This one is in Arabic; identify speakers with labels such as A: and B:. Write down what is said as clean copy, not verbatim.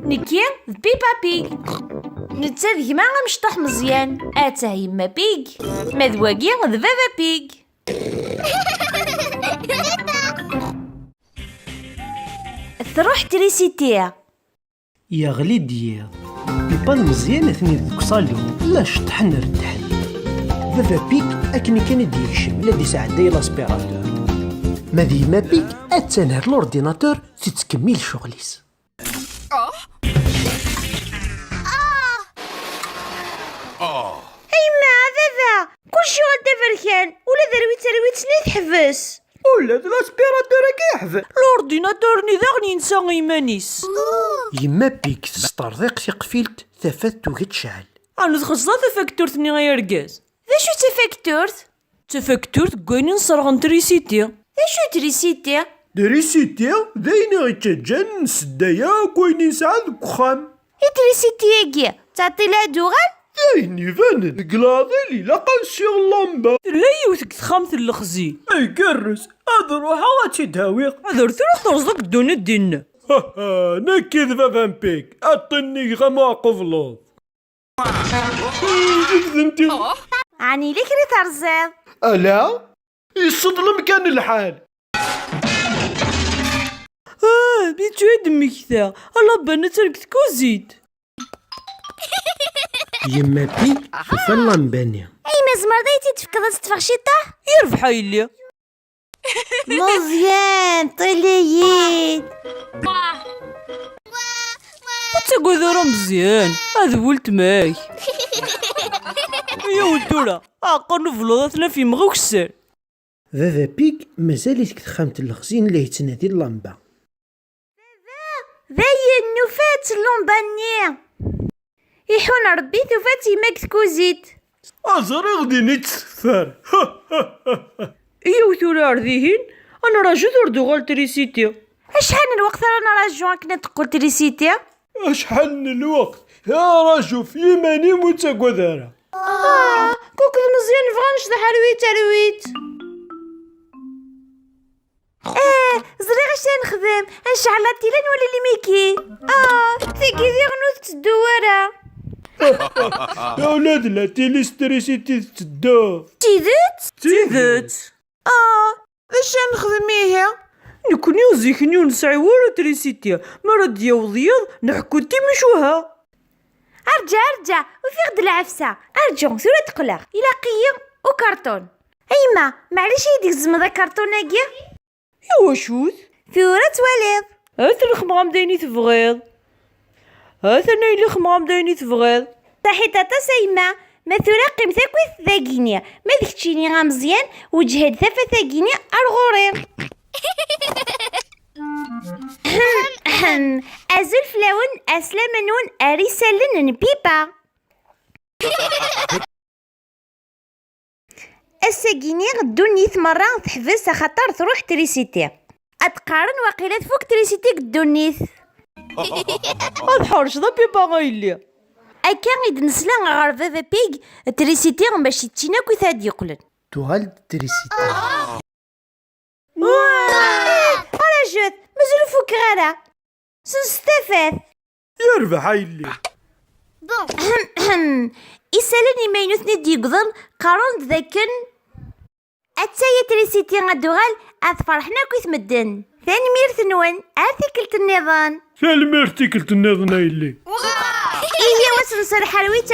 A: نكي بيبا بيغ. نتا ذ كما مشطوح مزيان. اتا يما بيغ. مذواقي ذ بابا بيغ. تروح تريسيتي.
B: يغلي ديال بيبا المزيان اثني ذوك صالو لا شطحن ردحن. بابا بيك اكني كان ديكشم لا دي ساعدي لاسبيراتور. ما ديما بيك اتنهر لورديناتور تتكمل شغليس.
A: ايما بابا كلشي غدا بركان ولا ذرويت تحبس.
B: ولا لاسبيراتور كيحفل
A: الاورديناتور ني نسى ايمانيس.
B: يما بيك تسترضيق تقفيلت ثافات توقت شعل.
A: انا تخصصا تفاكتورتني غير ركاز. ذا شو تفاكتورت كوين نصرغن تريسيتي. ذا شو تريسيتي؟
B: دريسيتي دايني غيتجان سدايا كوين نسعد كخام.
A: تريسيتي ياكي تعطي لها دوغال.
B: دايني فان قلاضي لي لا قنشي اللمبة.
A: لا يوثك تخامت الخزي.
B: اي كرس هاد روحا غاتشي تهاويق.
A: هذا تروح ترزق الدنيا دينا.
B: نكذ فان بيك اطني غما قفلوط. انتي
A: عني ليك ري ترزيض.
B: الا يصدلم كان الحال.
A: بيتو دمي كذا الله بنا تركت كوزيت.
B: يما بيك شوف اللمباني.
A: اي مزمر دايتي تفكر تفخ شيطه يربح لي. مزيان طليت. تقول ذرا مزيان هذا ولت ماي. يا ولدولا عقلنا فلوضاتنا في مغوك السر.
B: بابا بيك مازالت تخامت الخزين اللي يتنادي اللمبة.
A: باين نفات اللومبانية يحون ربي ثفات يماك كوزيت.
B: أزر غدي نتسفر.
A: إيا وثورة أرضيهن أنا راجو ذردو غال تريسيتي. أشحال الوقت رانا راجو كنا تقول تريسيتي؟
B: أشحال الوقت يا راجو في يماني متقودارا.
A: كوك مزيان فغانش ذا حلويت. زري غاش نخدم نشعل التيلان ولا اللي ميكي. ثقي ذي غنوث الدوارة.
B: يا ولاد لا تيليستريسيتي تدو.
A: تيذت. اش نخدميها؟ نكوني وزيكني ونسعي ورا تريسيتي مرض يا وضيض نحكو تيمشوها. ارجع وفي غد العفسة ارجع ثورة تقلق الى قيم وكرتون. ايما معليش يديك الزمضة كرتوناكي. يا واشوث ثورة تواليض. هاث الخمام دايني تبغيض. هاث نايلي خمام دايني تبغيض. صحي تاتا سيما ما ثورة قيم ثاكوث ثاقينيا ما ذكتشيني غا مزيان وجهد ثافة ثاقينيا الغوريم. أزل فلاون أسلامنون أريسالن بيبا. الساقيني غدوني مرة تحبس خاطر تروح تريسيتي. أتقارن وقيلة فوق تريسيتي قدونيث. الحرش ذا بيبا غايلي. أكا غيد نسلا غار بابا بيغ تريسيتي ماشي تشينا كويث هاد يقلن.
B: توغال تريسيتي.
A: رجل مازال فوق غارة سنستفاد.
B: يربح هايلي.
A: إسالني ما ينوثني ديقضن قارون ذاكن أتسايا تريسيتي غدوغال أثفرحنا كويث مدن. ثاني ميرثنون أرتكلت النظام.
B: سالم ارتكلت النظام هايلي.
A: إيه واسن صرح رويت